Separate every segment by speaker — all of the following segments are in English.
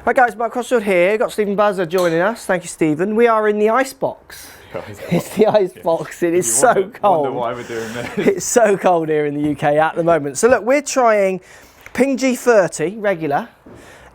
Speaker 1: Right guys, Mark Crossfield here, got Stephen Buzza joining us. Thank you, Stephen. We are in the ice box. It's the ice box. It is so cold.
Speaker 2: Wonder why we're doing this.
Speaker 1: It's so cold here in the UK at the moment. So look, we're trying Ping G30 regular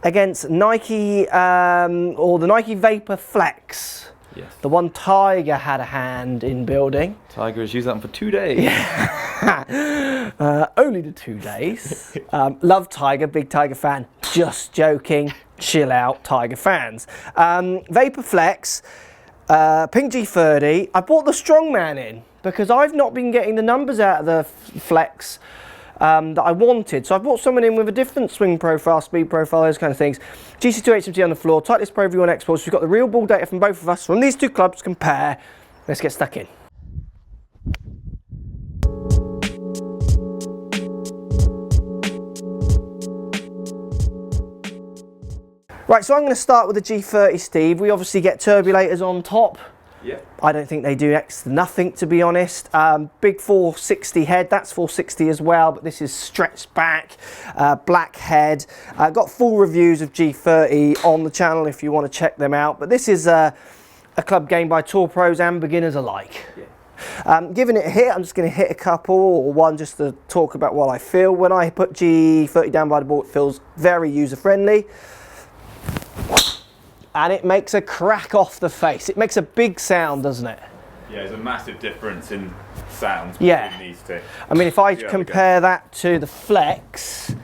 Speaker 1: against Nike or the Nike Vapor Flex.
Speaker 2: Yes.
Speaker 1: The one Tiger had a hand in building.
Speaker 2: Tiger has used that one for 2 days.
Speaker 1: Yeah. Only the 2 days. Love Tiger, big Tiger fan. Just joking. Chill out, Tiger fans. Vapor Flex, Ping G30. I bought the Strongman in because I've not been getting the numbers out of the Flex that I wanted. So I bought someone in with a different swing profile, speed profile, those kind of things. GC2 HMT on the floor, Titleist Pro V1 exports. We've got the real ball data from both of us. From these two clubs, compare. Let's get stuck in. Right, so I'm going to start with the G30, Steve. We obviously get turbulators on top.
Speaker 2: Yeah.
Speaker 1: I don't think they do next to nothing, to be honest. Big 460 head, that's 460 as well, but this is stretched back, black head. Got full reviews of G30 on the channel if you want to check them out. But this is a club game by tour pros and beginners alike. Yeah. Giving it a hit, I'm just going to hit a couple or one just to talk about what I feel. When I put G30 down by the ball, it feels very user-friendly. And it makes a crack off the face. It makes a big sound, doesn't it?
Speaker 2: Yeah, there's a massive difference in sounds between these two.
Speaker 1: I mean, if I compare that to the Flex,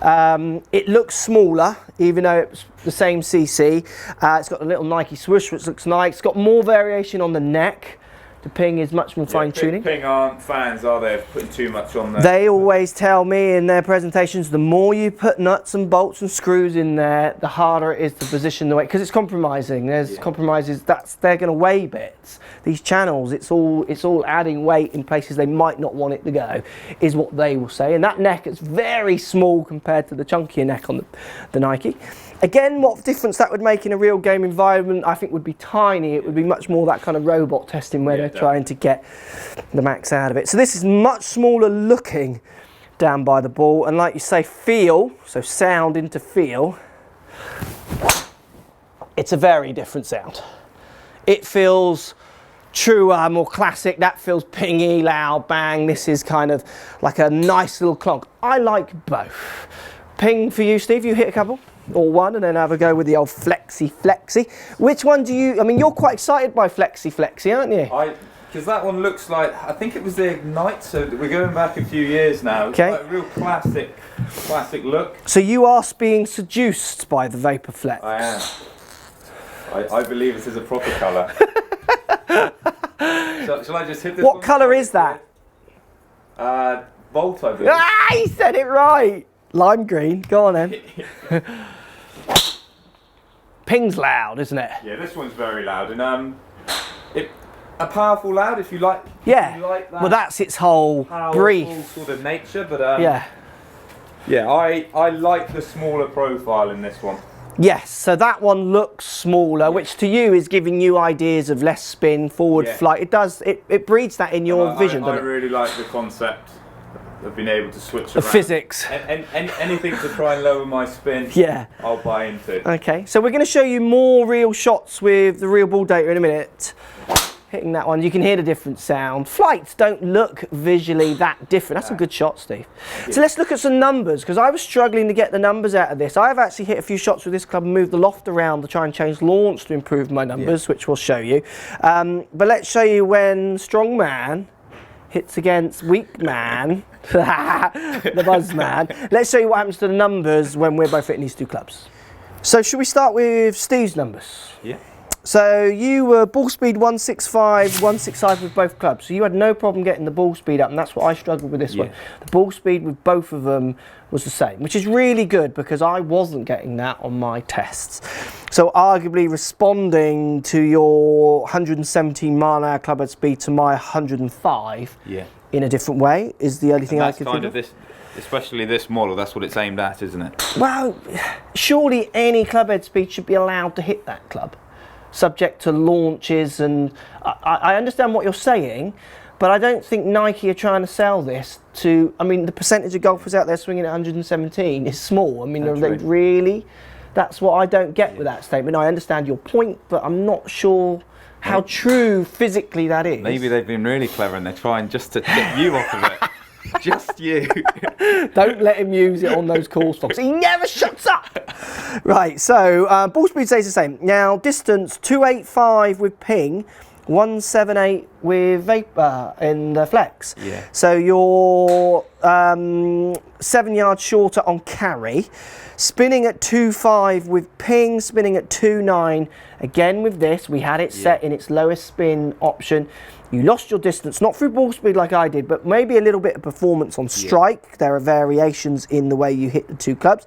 Speaker 1: it looks smaller, even though it's the same CC. It's got a little Nike swoosh, which looks nice. It's got more variation on the neck. The Ping is much more fine-tuning.
Speaker 2: Ping aren't fans, are they, of putting too much on there?
Speaker 1: They always tell me in their presentations, the more you put nuts and bolts and screws in there, the harder it is to position the weight, because it's compromising. There's compromises, they're going to weigh bits. These channels, it's all adding weight in places they might not want it to go, is what they will say. And that neck is very small compared to the chunkier neck on the Nike. Again, what difference that would make in a real game environment, I think would be tiny. It would be much more that kind of robot testing where they're trying to get the max out of it. So this is much smaller looking down by the ball. And like you say, feel, so sound into feel, it's a very different sound. It feels truer, more classic. That feels pingy, loud, bang. This is kind of like a nice little clonk. I like both. Ping for you, Steve, you hit a couple? Or one, and then have a go with the old flexi. Which one do you, I mean, you're quite excited by flexi, aren't you?
Speaker 2: Because that one looks like, I think it was the Ignite, so we're going back a few years now. It's like a real classic look.
Speaker 1: So you are being seduced by the Vapor Flex?
Speaker 2: I am. I believe this is a proper colour. Shall I just hit this?
Speaker 1: What colour is that?
Speaker 2: Volt, I believe.
Speaker 1: Ah, he said it right! Lime green, go on then. Ping's loud, isn't it?
Speaker 2: Yeah, this one's very loud, and a powerful loud if you like.
Speaker 1: Yeah.
Speaker 2: If you like that,
Speaker 1: well, that's its whole brief
Speaker 2: sort of nature, but
Speaker 1: yeah,
Speaker 2: I like the smaller profile in this one.
Speaker 1: Yes, so that one looks smaller, which to you is giving you ideas of less spin, forward flight. It does. It breeds that in your vision.
Speaker 2: I really like the concept of being able to switch
Speaker 1: the
Speaker 2: around.
Speaker 1: Physics.
Speaker 2: And anything to try and lower my spin, I'll buy into.
Speaker 1: Okay, so we're going to show you more real shots with the real ball data in a minute. Hitting that one, you can hear the different sound. Flights don't look visually that different. That's a good shot, Steve. So let's look at some numbers, because I was struggling to get the numbers out of this. I've actually hit a few shots with this club and moved the loft around to try and change launch to improve my numbers, which we'll show you. But let's show you when strong man hits against weak man, the buzz man. Let's show you what happens to the numbers when we're both hitting these two clubs. So should we start with Steve's numbers?
Speaker 2: Yeah.
Speaker 1: So you were ball speed 165, 165 with both clubs. So you had no problem getting the ball speed up, and that's what I struggled with this one. The ball speed with both of them was the same, which is really good because I wasn't getting that on my tests. So arguably responding to your 117 mile an hour clubhead speed to my 105 in a different way is the only thing I could think of.
Speaker 2: This, especially this model, that's what it's aimed at, isn't it?
Speaker 1: Well, surely any clubhead speed should be allowed to hit that club, subject to launches, and I understand what you're saying, but I don't think Nike are trying to sell this to, I mean, the percentage of golfers out there swinging at 117 is small. I mean, are they really That's what I don't get with that statement. I understand your point, but I'm not sure how true physically that is.
Speaker 2: Maybe they've been really clever and they're trying just to get you off of it. Just you.
Speaker 1: Don't let him use it on those calls, Fox. He never shuts up. Right, so ball speed stays the same. Now, distance 285 with ping, 178 with vapor in the flex.
Speaker 2: Yeah.
Speaker 1: So you're 7 yards shorter on carry. Spinning at 2.5 with ping, spinning at 2.9. Again with this, we had it set in its lowest spin option. You lost your distance, not through ball speed like I did, but maybe a little bit of performance on strike. Yeah. There are variations in the way you hit the two clubs.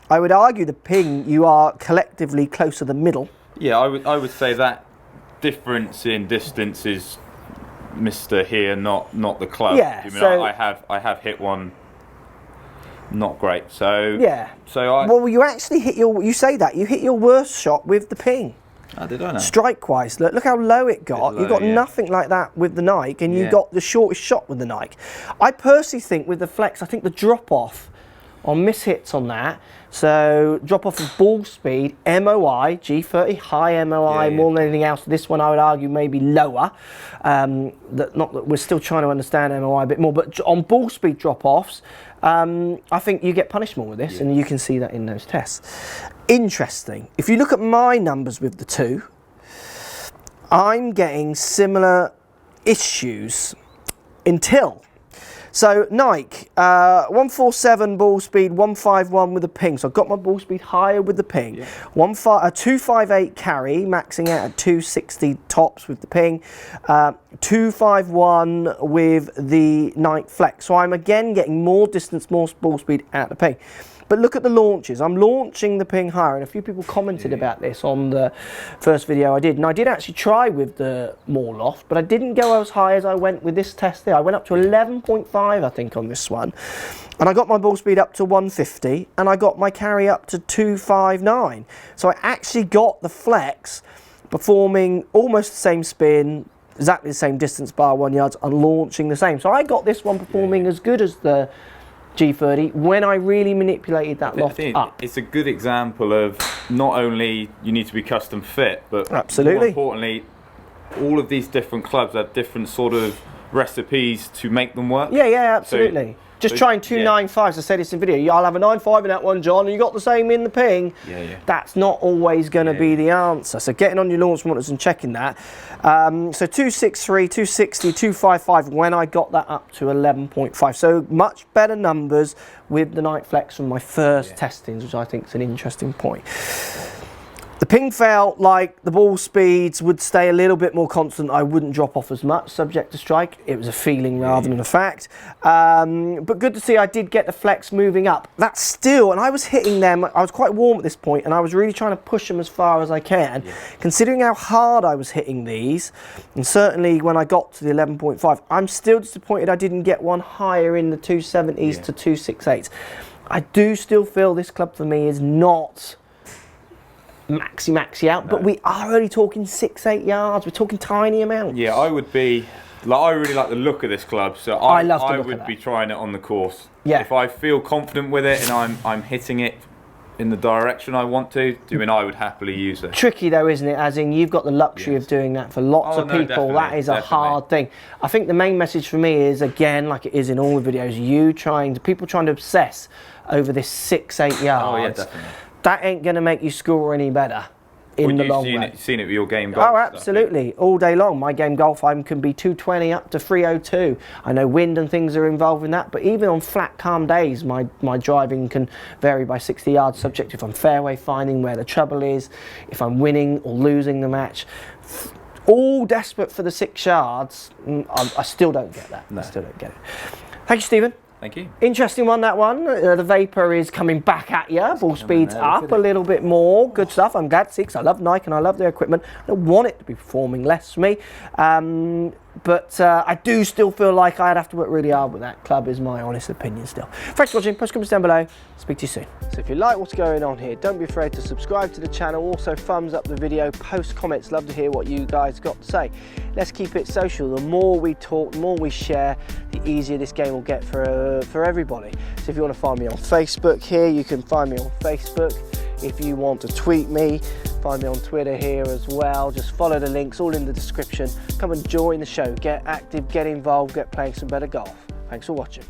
Speaker 1: I would argue the ping, you are collectively closer to the middle.
Speaker 2: Yeah, I would say that difference in distance is Mr. here, not the club.
Speaker 1: Yeah,
Speaker 2: I mean,
Speaker 1: so
Speaker 2: I have hit one not great. So
Speaker 1: yeah. Well, you actually hit your. You say that you hit your worst shot with the ping.
Speaker 2: Oh, did I know?
Speaker 1: Strike-wise, look how low it got. You got nothing like that with the Nike, and you got the shortest shot with the Nike. I personally think with the flex, I think the drop-off on mishits on that, so drop-off of ball speed, MOI, G30, high MOI more than anything else. This one I would argue maybe lower. Not that we're still trying to understand MOI a bit more, but on ball speed drop-offs, I think you get punished more with this, and you can see that in those tests. Interesting. If you look at my numbers with the two, I'm getting similar issues until. So Nike, 147 ball speed, 151 with the ping. So I've got my ball speed higher with the ping. Yeah. 258 carry, maxing out at 260 tops with the ping. 251 with the Nike flex. So I'm again getting more distance, more ball speed out of the ping. But look at the launches. I'm launching the ping higher, and a few people commented about this on the first video I did. And I did actually try with the more loft, but I didn't go as high as I went with this test there. I went up to 11.5, I think, on this one. And I got my ball speed up to 150, and I got my carry up to 259. So I actually got the flex performing almost the same spin, exactly the same distance bar 1 yard, and launching the same. So I got this one performing as good as the G30 when I really manipulated that loft up.
Speaker 2: It's a good example of not only you need to be custom fit, but
Speaker 1: absolutely
Speaker 2: more importantly, all of these different clubs have different sort of recipes to make them work.
Speaker 1: Yeah, absolutely. Just trying 295s. I said this in video. I'll have a 9.5 in that one, John, and you got the same in the ping. That's not always going to be the answer. So getting on your launch monitors and checking that. So 263, 260, 255 when I got that up to 11.5. So much better numbers with the Nike Flex from my first testings, which I think is an interesting point. The ping felt like the ball speeds would stay a little bit more constant. I wouldn't drop off as much subject to strike. It was a feeling rather than a fact. But good to see I did get the flex moving up. That's still, and I was hitting them, I was quite warm at this point, and I was really trying to push them as far as I can. Considering how hard I was hitting these, and certainly when I got to the 11.5, I'm still disappointed I didn't get one higher in the 270s to 268s. I do still feel this club for me is not maxi out, but we are only talking 6-8 yards. We're talking tiny amounts.
Speaker 2: Yeah, I would be like, I really like the look of this club, so I would be trying it on the course. If I feel confident with it and I'm hitting it in the direction I want to, I would happily use it. Tricky
Speaker 1: though, isn't it? As in, you've got the luxury of doing that for lots of people. That is a hard thing. I think the main message for me is, again, like it is in all the videos, people trying to obsess over this 6-8 yards.
Speaker 2: Oh yeah, definitely.
Speaker 1: That ain't going to make you score any better in the long run.
Speaker 2: You've seen it with your game golf.
Speaker 1: Oh, absolutely. All day long. My game golf, I can be 220 up to 302. I know wind and things are involved in that, but even on flat, calm days, my driving can vary by 60 yards, subject to if I'm fairway finding where the trouble is, if I'm winning or losing the match. All desperate for the 6 yards. I still don't get that. I still don't get it. Thank you, Stephen.
Speaker 2: Thank you.
Speaker 1: Interesting one, that one. The vapor is coming back at you. Ball speed's up a little bit more. Good stuff. I'm glad to see, because I love Nike and I love their equipment. I don't want it to be performing less for me. But I do still feel like I'd have to work really hard with that club, is my honest opinion still. Thanks for watching. Post comments down below. Speak to you soon. So if you like what's going on here, don't be afraid to subscribe to the channel. Also thumbs up the video, post comments. Love to hear what you guys got to say. Let's keep it social. The more we talk, the more we share, the easier this game will get for everybody. So if you want to find me on Facebook here, you can find me on Facebook. If you want to tweet me, find me on Twitter here as well. Just follow the links, all in the description. Come and join the show, get active, get involved, get playing some better golf. Thanks for watching.